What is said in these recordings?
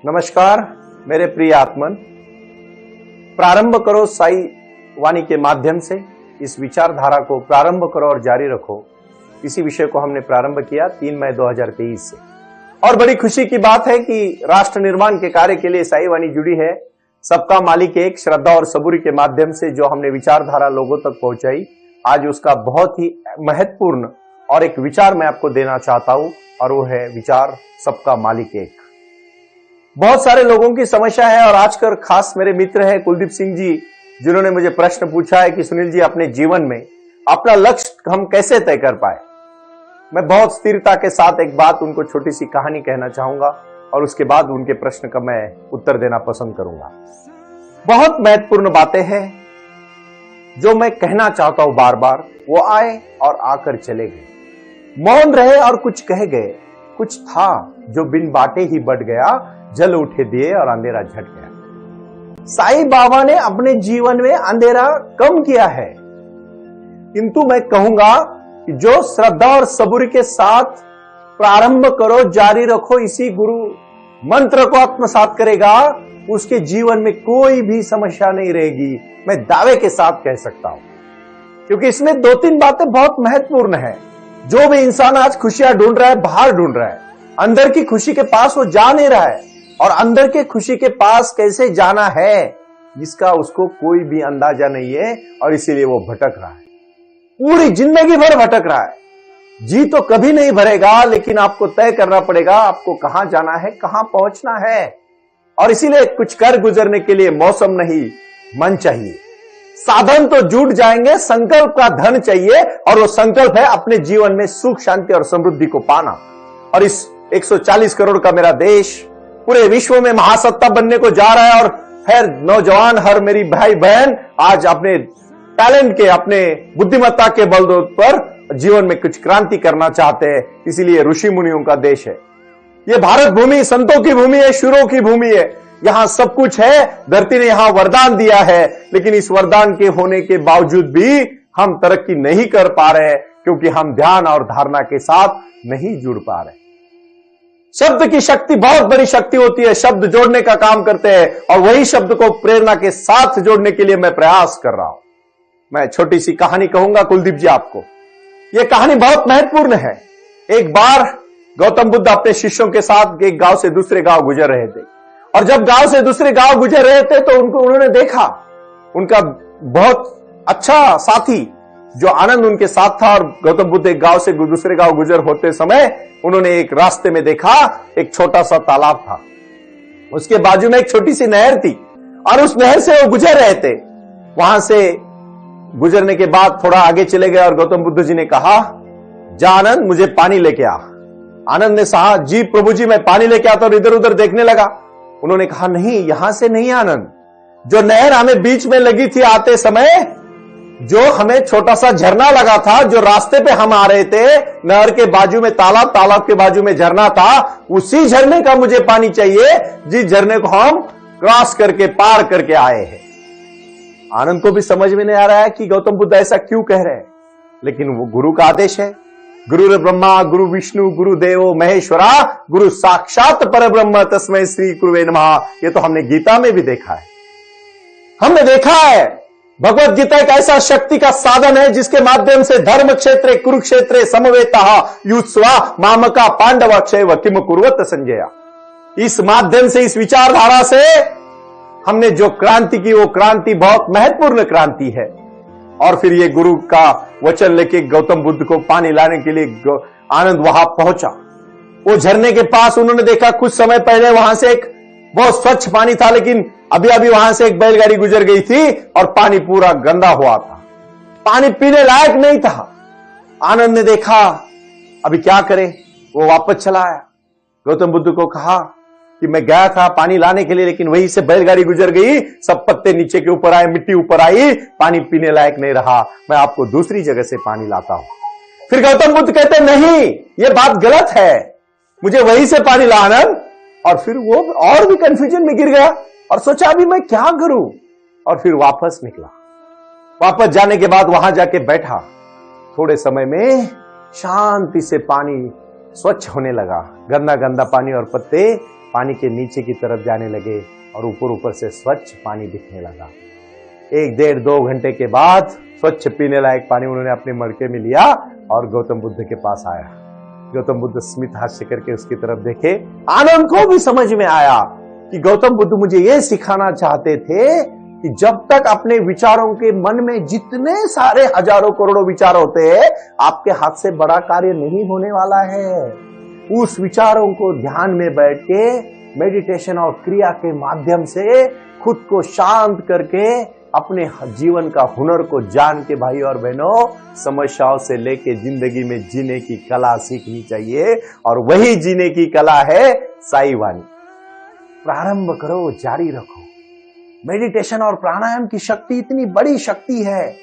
नमस्कार मेरे प्रिय आत्मन, प्रारंभ करो साई वाणी के माध्यम से इस विचारधारा को प्रारंभ करो और जारी रखो। इसी विषय को हमने प्रारंभ किया 3 मई 2023 से, और बड़ी खुशी की बात है कि राष्ट्र निर्माण के कार्य के लिए साई वाणी जुड़ी है। सबका मालिक एक श्रद्धा और सबूरी के माध्यम से जो हमने विचारधारा लोगों तक पहुंचाई, आज उसका बहुत ही महत्वपूर्ण और एक विचार मैं आपको देना चाहता हूं, और वो है विचार सबका मालिक एक। बहुत सारे लोगों की समस्या है, और आजकल खास मेरे मित्र है कुलदीप सिंह जी, जिन्होंने मुझे प्रश्न पूछा है कि सुनील जी, अपने जीवन में अपना लक्ष्य हम कैसे तय कर पाए। मैं बहुत स्थिरता के साथ एक बात उनको छोटी सी कहानी कहना चाहूंगा, और उसके बाद उनके प्रश्न का मैं उत्तर देना पसंद करूंगा। बहुत महत्वपूर्ण बातें हैं जो मैं कहना चाहता हूं बार बार। वो आए और आकर चले गए, मौन रहे और कुछ कह गए। कुछ था जो बिन बाटे ही बढ़ गया, जल उठे दिए और अंधेरा झट गया। साईं बाबा ने अपने जीवन में अंधेरा कम किया है, किंतु मैं कहूंगा कि जो श्रद्धा और सबूरी के साथ प्रारंभ करो जारी रखो इसी गुरु मंत्र को आत्मसात करेगा, उसके जीवन में कोई भी समस्या नहीं रहेगी। मैं दावे के साथ कह सकता हूं, क्योंकि इसमें 2-3 बातें बहुत महत्वपूर्ण है। जो भी इंसान आज खुशियां ढूंढ रहा है, बाहर ढूंढ रहा है, अंदर की खुशी के पास वो जा नहीं रहा है, और अंदर के खुशी के पास कैसे जाना है इसका उसको कोई भी अंदाजा नहीं है, और इसीलिए वो भटक रहा है। पूरी जिंदगी भर भटक रहा है। जी तो कभी नहीं भरेगा, लेकिन आपको तय करना पड़ेगा आपको कहां जाना है, कहां पहुंचना है। और इसीलिए कुछ कर गुजरने के लिए मौसम नहीं, मन चाहिए। साधन तो जुट जाएंगे, संकल्प का धन चाहिए, और वो संकल्प है अपने जीवन में सुख, शांति और समृद्धि को पाना। और इस 140 करोड़ का मेरा देश पूरे विश्व में महासत्ता बनने को जा रहा है, और हर नौजवान, हर मेरी भाई बहन आज अपने टैलेंट के, अपने बुद्धिमत्ता के बलदौलत पर जीवन में कुछ क्रांति करना चाहते हैं। इसीलिए ऋषि मुनियों का देश है ये। भारत भूमि संतों की भूमि है, शूरों की भूमि है। यहां सब कुछ है, धरती ने यहां वरदान दिया है, लेकिन इस वरदान के होने के बावजूद भी हम तरक्की नहीं कर पा रहे हैं, क्योंकि हम ध्यान और धारणा के साथ नहीं जुड़ पा रहे। शब्द की शक्ति बहुत बड़ी शक्ति होती है, शब्द जोड़ने का काम करते हैं, और वही शब्द को प्रेरणा के साथ जोड़ने के लिए मैं प्रयास कर रहा हूं। मैं छोटी सी कहानी कहूंगा कुलदीप जी आपको। यह कहानी बहुत महत्वपूर्ण है। एक बार गौतम बुद्ध अपने शिष्यों के साथ एक गांव से दूसरे गांव गुजर रहे थे, और जब गांव से दूसरे गांव गुजर रहे थे तो उन्होंने देखा उनका बहुत अच्छा साथी जो आनंद उनके साथ था, और गौतम बुद्ध एक गांव से दूसरे गांव गुजर होते समय उन्होंने एक रास्ते में देखा एक छोटा सा तालाब था, उसके बाजू में एक छोटी सी नहर थी, और उस नहर से वो गुजर रहे थे। वहां से गुजरने के बाद थोड़ा आगे चले गए, और गौतम बुद्ध जी ने कहा, जा आनंद, मुझे पानी लेके आ। आनंद ने कहा, जी प्रभु जी, मैं पानी लेके आता, और इधर उधर देखने लगा। उन्होंने कहा, नहीं, यहां से नहीं आनंद, जो नहर हमें बीच में लगी थी आते समय, जो हमें छोटा सा झरना लगा था, जो रास्ते पे हम आ रहे थे, नहर के बाजू में तालाब, तालाब के बाजू में झरना था, उसी झरने का मुझे पानी चाहिए, जिस झरने को हम क्रॉस करके पार करके आए हैं। आनंद को भी समझ में नहीं आ रहा है कि गौतम बुद्ध ऐसा क्यों कह रहे हैं, लेकिन वो गुरु का आदेश है। गुरु ब्रह्मा गुरु विष्णु गुरु देवो महेश्वरा, गुरु साक्षात परब्रह्म तस्मै श्री गुरुवे नमः। ये तो हमने गीता में भी देखा है। हमने देखा है भगवत गीता एक ऐसा शक्ति का साधन है जिसके माध्यम से धर्म क्षेत्रे कुरुक्षेत्रे समवेतः युत्स्वा मामका पांडव क्षय किम कुर्वत संजय। इस माध्यम से, इस विचारधारा से हमने जो क्रांति की, वो क्रांति बहुत महत्वपूर्ण क्रांति है। और फिर ये गुरु का वचन लेके गौतम बुद्ध को पानी लाने के लिए आनंद वहां पहुंचा। वो झरने के पास उन्होंने देखा कुछ समय पहले वहां से एक बहुत स्वच्छ पानी था, लेकिन अभी अभी वहां से एक बैलगाड़ी गुजर गई थी और पानी पूरा गंदा हुआ था, पानी पीने लायक नहीं था। आनंद ने देखा अभी क्या करे, वो वापस चला आया। गौतम बुद्ध को कहा कि मैं गया था पानी लाने के लिए, लेकिन वहीं से बैलगाड़ी गुजर गई, सब पत्ते नीचे के ऊपर आए, मिट्टी ऊपर आई, पानी पीने लायक नहीं रहा, मैं आपको दूसरी जगह से पानी लाता हूं। फिर गौतम बुद्ध कहते नहीं, ये बात गलत है, मुझे वहीं से पानी ला आनंद। और फिर वो और भी कंफ्यूजन में गिर गया और सोचा अभी मैं क्या करूं, और फिर वापस निकला। वापस जाने के बाद वहां जाके बैठा, थोड़े समय में शांति से पानी स्वच्छ होने लगा, गंदा गंदा पानी और पत्ते पानी के नीचे की तरफ जाने लगे और ऊपर ऊपर से स्वच्छ पानी दिखने लगा। 1-1.5-2 घंटे के बाद स्वच्छ पीने लायक पानी उन्होंने अपने मटके में लिया और गौतम बुद्ध के पास आया। गौतम बुद्ध स्मित हास्य करके उसकी तरफ देखे। आनंद को भी समझ में आया कि गौतम बुद्ध मुझे यह सिखाना चाहते थे कि जब तक अपने विचारों के मन में जितने सारे हजारों करोड़ों विचार होते हैं, आपके हाथ से बड़ा कार्य नहीं होने वाला है। उस विचारों को ध्यान में बैठ के मेडिटेशन और क्रिया के माध्यम से खुद को शांत करके अपने जीवन का हुनर को जान के भाई और बहनों, समस्याओं से लेके जिंदगी में जीने की कला सीखनी चाहिए। और वही जीने की कला है साई वाणी। प्रारंभ करो, जारी रखो। मेडिटेशन और प्राणायाम की शक्ति इतनी बड़ी शक्ति है।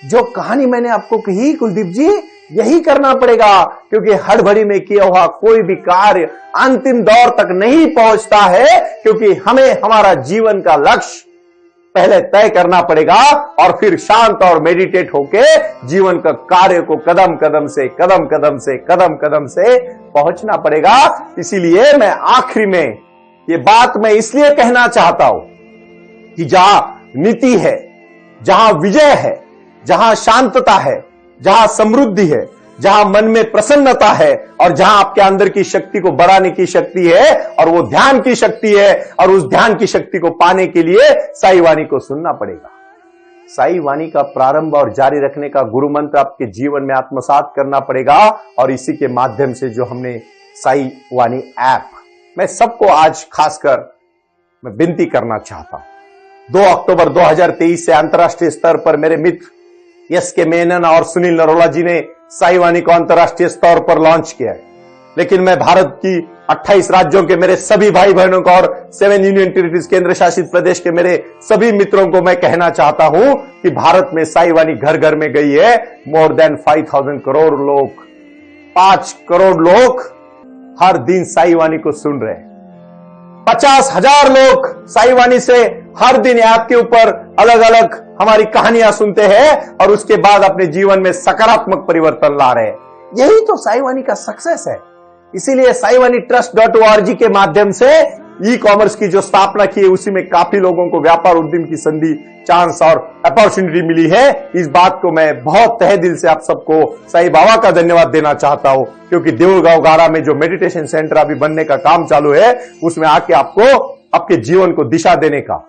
जो कहानी मैंने आपको कही कुलदीप जी, यही करना पड़ेगा, क्योंकि हड़बड़ी में किया हुआ कोई भी कार्य अंतिम दौर तक नहीं पहुंचता है, क्योंकि हमें हमारा जीवन का लक्ष्य पहले तय करना पड़ेगा और फिर शांत और मेडिटेट होके जीवन का कार्य को कदम कदम से पहुंचना पड़ेगा। इसीलिए मैं आखिरी में ये बात मैं इसलिए कहना चाहता हूं कि जहां नीति है, जहां विजय है, जहां शांतता है, जहां समृद्धि है, जहां मन में प्रसन्नता है और जहां आपके अंदर की शक्ति को बढ़ाने की शक्ति है और वो ध्यान की शक्ति है, और उस ध्यान की शक्ति को पाने के लिए साई वाणी को सुनना पड़ेगा। साई वाणी का प्रारंभ और जारी रखने का गुरु मंत्र आपके जीवन में आत्मसात करना पड़ेगा। और इसी के माध्यम से जो हमने साई वाणी ऐप, मैं सबको आज खासकर मैं विनती करना चाहता हूं। 2 अक्टूबर 2023 से अंतर्राष्ट्रीय स्तर पर मेरे मित्र एस के मेनन और सुनील नरोला जी ने साई वाणी को अंतर्राष्ट्रीय स्तर पर लॉन्च किया है। लेकिन मैं भारत की 28 राज्यों के मेरे सभी भाई बहनों को और 7 यूनियन टेरिटरीज केंद्र शासित प्रदेश के मेरे सभी मित्रों को मैं कहना चाहता हूं कि भारत में साई वाणी घर घर में गई है। मोर देन 5,000 करोड़ लोग, 5 करोड़ लोग हर दिन साई वाणी को सुन रहे हैं। 50,000 लोग साई वाणी से हर दिन ऐप के ऊपर अलग अलग हमारी कहानियां सुनते हैं और उसके बाद अपने जीवन में सकारात्मक परिवर्तन ला रहे हैं। यही तो साई वाणी का सक्सेस है। इसीलिए साई वाणी trust.org के माध्यम से ई कॉमर्स की जो स्थापना की है, उसी में काफी लोगों को व्यापार उद्यम की संधि, चांस और अपॉर्चुनिटी मिली है। इस बात को मैं बहुत तहे दिल से आप सबको साईं बाबा का धन्यवाद देना चाहता हूं, क्योंकि देऊलगांव गाड़ा में जो मेडिटेशन सेंटर अभी बनने का काम चालू है, उसमें आके आपको आपके जीवन को दिशा देने का,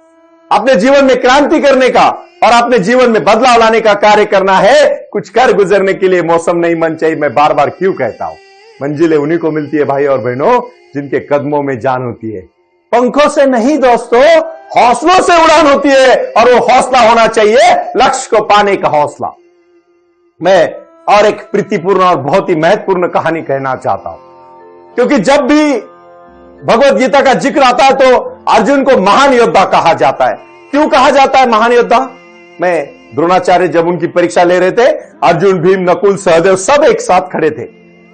अपने जीवन में क्रांति करने का और अपने जीवन में बदलाव लाने का कार्य करना है। कुछ कर गुजरने के लिए मौसम नहीं मन चाहिए, मैं बार बार क्यों कहता हूं। मंजिलें उन्हीं को मिलती है भाई और बहनों, जिनके कदमों में जान होती है। पंखों से नहीं दोस्तों, हौसलों से उड़ान होती है, और वो हौसला होना चाहिए लक्ष्य को पाने का हौसला। मैं और एक प्रीतिपूर्ण और बहुत ही महत्वपूर्ण कहानी कहना चाहता हूं, क्योंकि जब भी भगवत गीता का जिक्र आता है तो अर्जुन को महान योद्धा कहा जाता है। क्यों कहा जाता है महान योद्धा? मैं द्रोणाचार्य जब उनकी परीक्षा ले रहे थे, अर्जुन, भीम, नकुल, सहदेव सब एक साथ खड़े थे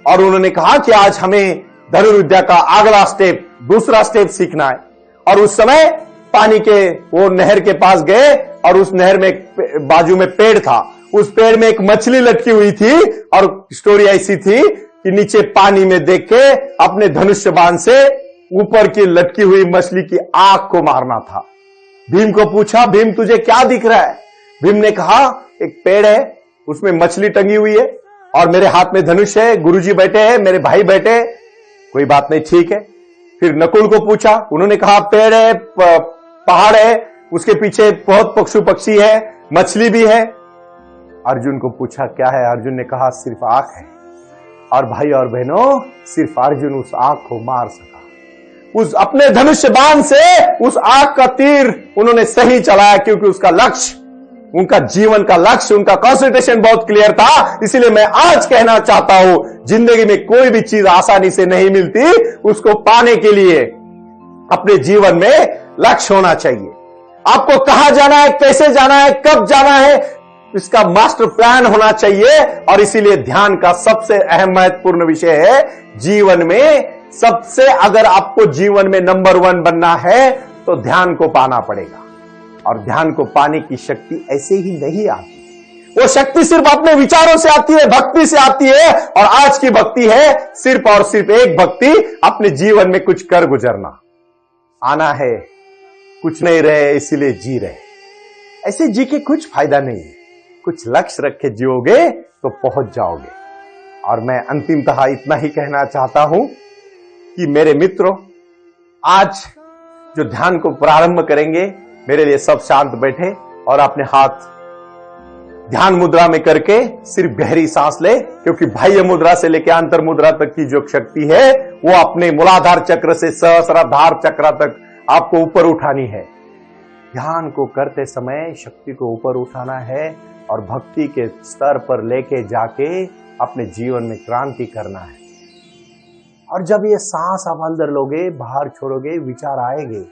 और उन्होंने कहा कि आज हमें धनुर्विद्या का अगला स्टेप, दूसरा स्टेप सीखना है। और उस समय पानी के वो नहर के पास गए और उस नहर में एक बाजू में पेड़ था, उस पेड़ में एक मछली लटकी हुई थी और स्टोरी ऐसी थी कि नीचे पानी में देख के अपने धनुष्य बाण से ऊपर की लटकी हुई मछली की आंख को मारना था। भीम को पूछा, भीम तुझे क्या दिख रहा है? भीम ने कहा, एक पेड़ है, उसमें मछली टंगी हुई है और मेरे हाथ में धनुष है, गुरुजी बैठे हैं, मेरे भाई बैठे हैं, कोई बात नहीं, ठीक है। फिर नकुल को पूछा, उन्होंने कहा पेड़ है, पहाड़ है, उसके पीछे बहुत पशु पक्षी है, मछली भी है। अर्जुन को पूछा क्या है? अर्जुन ने कहा सिर्फ आंख है। और भाई और बहनों, सिर्फ अर्जुन उस आंख को मार सका। उस अपने धनुष्य बाण से उस आंख का तीर उन्होंने सही चलाया, क्योंकि उसका लक्ष्य, उनका जीवन का लक्ष्य, उनका कंसंट्रेशन बहुत क्लियर था। इसलिए मैं आज कहना चाहता हूं, जिंदगी में कोई भी चीज आसानी से नहीं मिलती, उसको पाने के लिए अपने जीवन में लक्ष्य होना चाहिए। आपको कहां जाना है, कैसे जाना है, कब जाना है, इसका मास्टर प्लान होना चाहिए। और इसीलिए ध्यान का सबसे अहम महत्वपूर्ण विषय है जीवन में। सबसे अगर आपको जीवन में नंबर 1 बनना है तो ध्यान को पाना पड़ेगा। और ध्यान को पाने की शक्ति ऐसे ही नहीं आती, वो शक्ति सिर्फ अपने विचारों से आती है, भक्ति से आती है। और आज की भक्ति है सिर्फ और सिर्फ एक भक्ति, अपने जीवन में कुछ कर गुजरना। आना है, कुछ नहीं रहे इसीलिए जी रहे। ऐसे जी के कुछ फायदा नहीं है। कुछ लक्ष्य रख के जियोगे तो पहुंच जाओगे। और मैं अंतिमतः इतना ही कहना चाहता हूं कि मेरे मित्रों, आज जो ध्यान को प्रारंभ करेंगे, मेरे लिए सब शांत बैठे और अपने हाथ ध्यान मुद्रा में करके सिर्फ गहरी सांस ले, क्योंकि बाह्य मुद्रा से लेकर अंतर मुद्रा तक की जो शक्ति है वो अपने मूलाधार चक्र से सहस्राधार चक्र तक आपको ऊपर उठानी है। ध्यान को करते समय शक्ति को ऊपर उठाना है और भक्ति के स्तर पर लेके जाके अपने जीवन में क्रांति करना है। और जब ये सांस आप अंदर लोगे, बाहर छोड़ोगे, विचार आएंगे,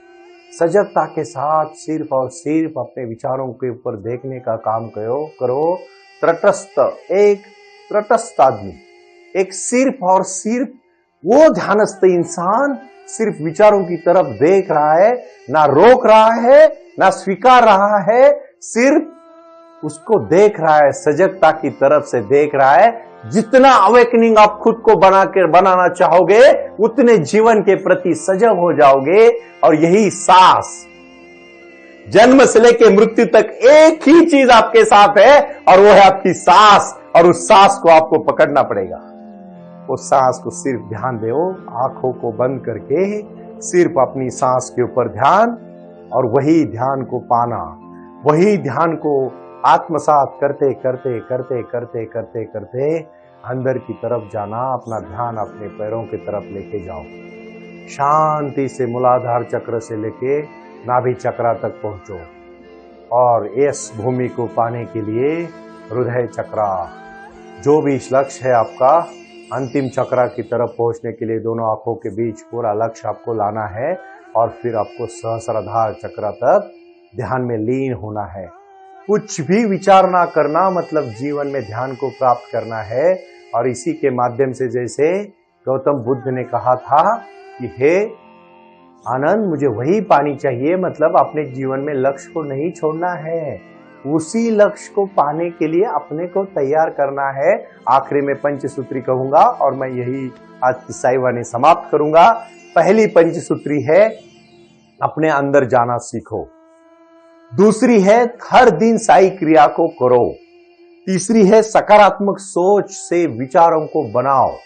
सजगता के साथ सिर्फ और सिर्फ अपने विचारों के ऊपर देखने का काम करो। एक तटस्थ आदमी, एक सिर्फ और सिर्फ वो ध्यानस्थ इंसान सिर्फ विचारों की तरफ देख रहा है, ना रोक रहा है, ना स्वीकार रहा है, सिर्फ उसको देख रहा है, सजगता की तरफ से देख रहा है। जितना अवेकनिंग आप खुद को बनाना चाहोगे, उतने जीवन के प्रति सजग हो जाओगे। और यही सांस, जन्म से लेकर मृत्यु तक एक ही चीज आपके साथ है और वो है आपकी सांस। और उस सांस को आपको पकड़ना पड़ेगा। उस सांस को सिर्फ ध्यान दो, आंखों को बंद करके सिर्फ अपनी सांस के ऊपर ध्यान, और वही ध्यान को पाना, वही ध्यान को आत्मसात करते करते करते करते करते करते अंदर की तरफ जाना। अपना ध्यान अपने पैरों की तरफ लेके जाओ, शांति से मूलाधार चक्र से लेके नाभि चक्र तक पहुंचो। और इस भूमि को पाने के लिए हृदय चक्र, जो भी लक्ष्य है आपका, अंतिम चक्र की तरफ पहुंचने के लिए दोनों आंखों के बीच पूरा लक्ष्य आपको लाना है। और फिर आपको सहस्राधार चक्र तक ध्यान में लीन होना है। कुछ भी विचार ना करना, मतलब जीवन में ध्यान को प्राप्त करना है। और इसी के माध्यम से, जैसे गौतम बुद्ध ने कहा था कि हे आनंद, मुझे वही पानी चाहिए, मतलब अपने जीवन में लक्ष्य को नहीं छोड़ना है, उसी लक्ष्य को पाने के लिए अपने को तैयार करना है। आखिरी में पंचसूत्री कहूंगा और मैं यही आज की साई वाणी समाप्त करूंगा। पहली पंचसूत्री है, अपने अंदर जाना सीखो। दूसरी है, हर दिन साई क्रिया को करो। तीसरी है, सकारात्मक सोच से विचारों को बनाओ।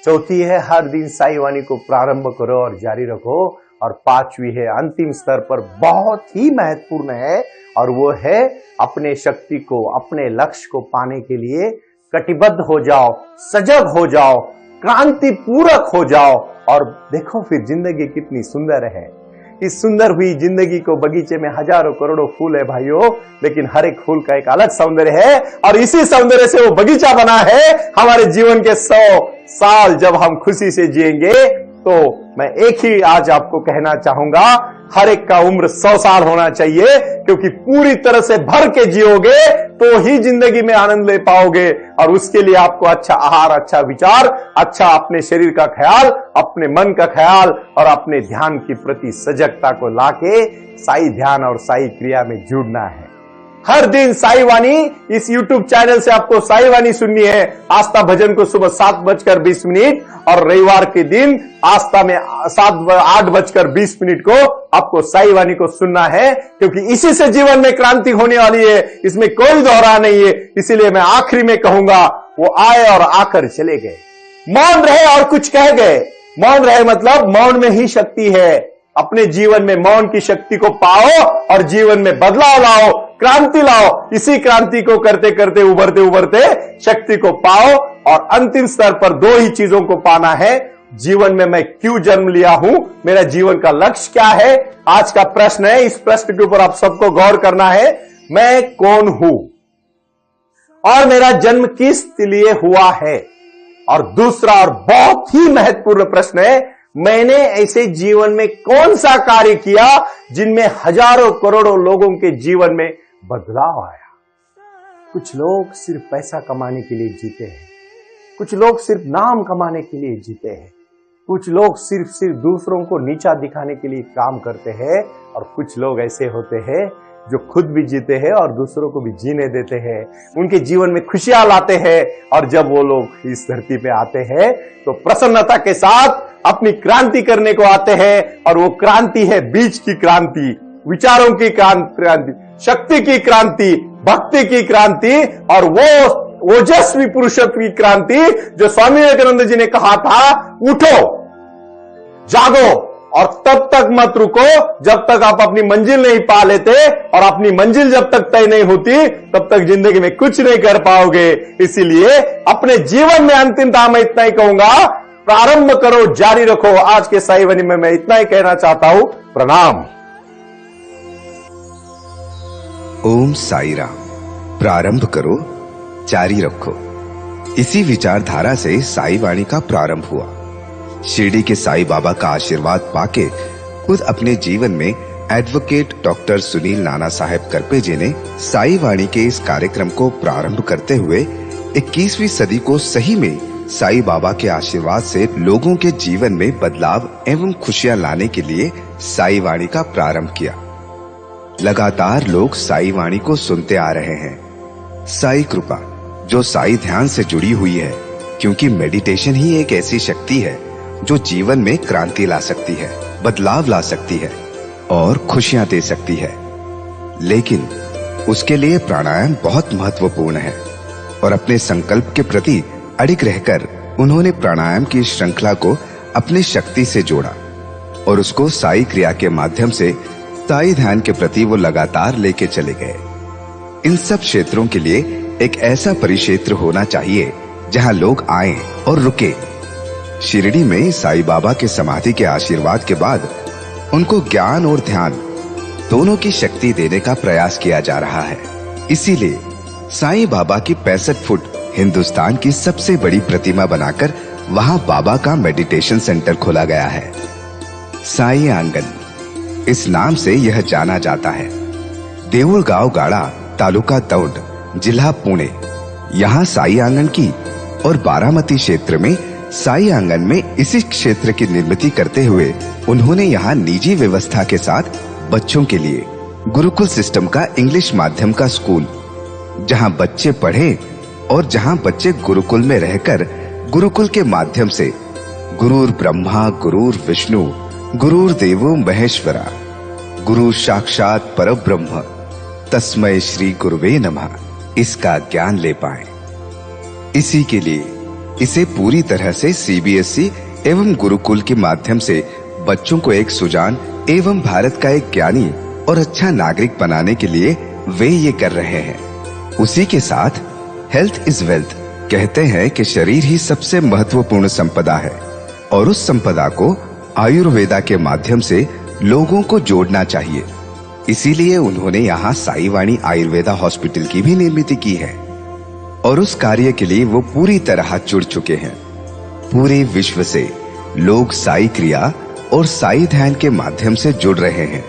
चौथी है, हर दिन साई वाणी को प्रारंभ करो और जारी रखो। और पांचवी है, अंतिम स्तर पर बहुत ही महत्वपूर्ण है, और वो है अपने शक्ति को, अपने लक्ष्य को पाने के लिए कटिबद्ध हो जाओ, सजग हो जाओ, क्रांति पूरक हो जाओ। और देखो फिर जिंदगी कितनी सुंदर है। इस सुंदर हुई जिंदगी को, बगीचे में हजारों करोड़ों फूल है भाइयों, लेकिन हर एक फूल का एक अलग सौंदर्य है। और इसी सौंदर्य से वो बगीचा बना है। हमारे जीवन के 100 साल जब हम खुशी से जिएंगे, तो मैं एक ही आज आपको कहना चाहूंगा, हर एक का उम्र 100 साल होना चाहिए, क्योंकि पूरी तरह से भर के जियोगे तो ही जिंदगी में आनंद ले पाओगे। और उसके लिए आपको अच्छा आहार, अच्छा विचार, अच्छा अपने शरीर का ख्याल, अपने मन का ख्याल और अपने ध्यान की प्रति सजगता को लाके साई ध्यान और साई क्रिया में जुड़ना है। हर दिन साई वाणी इस YouTube चैनल से आपको साई वाणी सुननी है। आस्था भजन को सुबह 7:20 और रविवार के दिन आस्था में 8:20 को आपको साई वाणी को सुनना है, क्योंकि इसी से जीवन में क्रांति होने वाली है। इसमें कोई दोहरा नहीं है। इसीलिए मैं आखिरी में कहूंगा, वो आए और आकर चले गए, मौन रहे और कुछ कह गए। मौन रहे मतलब मौन में ही शक्ति है। अपने जीवन में मौन की शक्ति को पाओ और जीवन में बदलाव लाओ, क्रांति लाओ। इसी क्रांति को करते करते, उभरते उभरते शक्ति को पाओ। और अंतिम स्तर पर 2 ही चीजों को पाना है। जीवन में मैं क्यों जन्म लिया हूं, मेरा जीवन का लक्ष्य क्या है, आज का प्रश्न है। इस प्रश्न के ऊपर आप सबको गौर करना है। मैं कौन हूं और मेरा जन्म किस लिए हुआ है। और दूसरा और बहुत ही महत्वपूर्ण प्रश्न है, मैंने ऐसे जीवन में कौन सा कार्य किया जिनमें हजारों करोड़ों लोगों के जीवन में बदलाव आया। कुछ लोग सिर्फ पैसा कमाने के लिए जीते हैं, कुछ लोग सिर्फ नाम कमाने के लिए जीते हैं, कुछ लोग सिर्फ दूसरों को नीचा दिखाने के लिए काम करते हैं, और कुछ लोग ऐसे होते हैं जो खुद भी जीते हैं और दूसरों को भी जीने देते हैं, उनके जीवन में खुशियां लाते हैं। और जब वो लोग इस धरती पे आते हैं तो प्रसन्नता के साथ अपनी क्रांति करने को आते हैं, और वो क्रांति है बीज की क्रांति, विचारों की क्रांति, शक्ति की क्रांति, भक्ति की क्रांति, और वो ओजस्वी पुरुषत्व की क्रांति जो स्वामी विवेकानंद जी ने कहा था, उठो, जागो और तब तक मत रुको जब तक आप अपनी मंजिल नहीं पा लेते, और अपनी मंजिल जब तक तय नहीं होती तब तक जिंदगी में कुछ नहीं कर पाओगे। इसीलिए अपने जीवन में अंतिमतः मैं इतना ही कहूंगा, प्रारंभ करो, जारी रखो। आज के साई वाणी में मैं इतना ही कहना चाहता हूं। प्रणाम। ओम साई राम। प्रारंभ करो, जारी रखो। इसी विचारधारा से साई वाणी का प्रारंभ हुआ। शिरडी के साई बाबा का आशीर्वाद पाके खुद अपने जीवन में एडवोकेट डॉक्टर सुनील नाना साहेब करपे जी ने साई वाणी के इस कार्यक्रम को प्रारंभ करते हुए 21वीं सदी को सही में साई बाबा के आशीर्वाद से लोगों के जीवन में बदलाव एवं खुशियां लाने के लिए साई वाणी का प्रारंभ किया। लगातार लोग साई वाणी को सुनते आ रहे हैं। साई कृपा जो साई ध्यान से जुड़ी हुई है, क्योंकि मेडिटेशन ही एक ऐसी शक्ति है जो जीवन में क्रांति ला सकती है, बदलाव ला सकती है और खुशियां दे सकती है। लेकिन उसके लिए प्राणायाम बहुत महत्वपूर्ण है, और अपने संकल्प के प्रति अडिग रहकर उन्होंने प्राणायाम की श्रृंखला को अपनी शक्ति से जोड़ा, और उसको साई क्रिया के माध्यम से साई ध्यान के प्रति वो लगातार लेके चले गए। इन सब क्षेत्रों के लिए एक ऐसा परिक्षेत्र होना चाहिए जहां लोग आएं और रुके। शिरडी में साई बाबा के समाधि के आशीर्वाद के बाद उनको ज्ञान और ध्यान दोनों की शक्ति देने का प्रयास किया जा रहा है। इसीलिए साई बाबा की 65 फुट हिंदुस्तान की सबसे बड़ी प्रतिमा बनाकर वहां बाबा का मेडिटेशन सेंटर खोला गया है। साई आंगन इस नाम से यह जाना जाता है। देऊळगाव गाड़ा, तालुका दौंड, जिला पुणे, यहाँ साई आंगन की, और बारामती क्षेत्र में साई आंगन में इसी क्षेत्र की निर्मित करते हुए उन्होंने यहाँ निजी व्यवस्था के साथ बच्चों के लिए गुरुकुल सिस्टम का इंग्लिश माध्यम का स्कूल, जहाँ बच्चे पढ़े और जहाँ बच्चे गुरुकुल में रहकर गुरुकुल के माध्यम से गुरुर ब्रह्मा गुरुर विष्णु गुरुर देवो महेश्वरा गुरु साक्षात परब्रह्म तस्मै श्री गुरुवे नमः इसका ज्ञान ले पाए। इसी के लिए इसे पूरी तरह से सीबीएसई एवं गुरुकुल के माध्यम से बच्चों को एक सुजान एवं भारत का एक ज्ञानी और अच्छा नागरिक बनाने के लिए वे ये कर रहे हैं। उसी के साथ हेल्थ इज वेल्थ कहते हैं कि शरीर ही सबसे महत्वपूर्ण संपदा है, और उस संपदा को आयुर्वेदा के माध्यम से लोगों को जोड़ना चाहिए। इसीलिए उन्होंने यहाँ साई वाणी आयुर्वेदा हॉस्पिटल की भी निर्मित की है, और उस कार्य के लिए वो पूरी तरह जुड़ चुके हैं। पूरे विश्व से लोग साई क्रिया और साई ध्यान के माध्यम से जुड़ रहे हैं,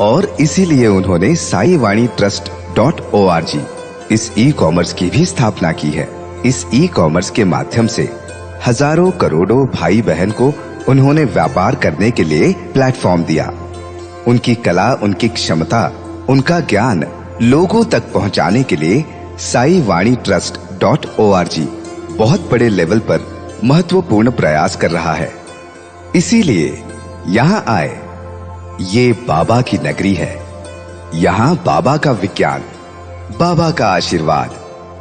और इसीलिए उन्होंने साई वाणी trust.org इस ई-कॉमर्स की भी स्थापना की है। इस ई-कॉमर्स के माध्यम से हजारों करोड़ों भाई बहन को उन्होंने व्यापार करने के लिए प्लेटफॉर्म दिया। उनकी कला, उनकी क्षमता, उनका ज्ञान लोगों तक पहुंचाने के लिए साई वाणी trust.org बहुत बड़े लेवल पर महत्वपूर्ण प्रयास कर रहा है। इसीलिए यहाँ आए। ये बाबा की नगरी है। यहाँ बाबा का विज्ञान, बाबा का आशीर्वाद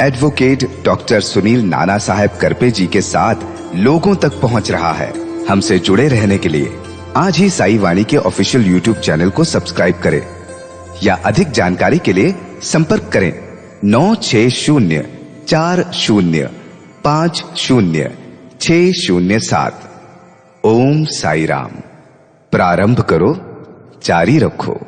एडवोकेट डॉक्टर सुनील नाना साहेब करपे जी के साथ लोगों तक पहुंच रहा है। हमसे जुड़े रहने के लिए आज ही साई वाणी के ऑफिशियल यूट्यूब चैनल को सब्सक्राइब करें, या अधिक जानकारी के लिए संपर्क करें 9604050607। ओम साई राम। प्रारंभ करो, जारी रखो।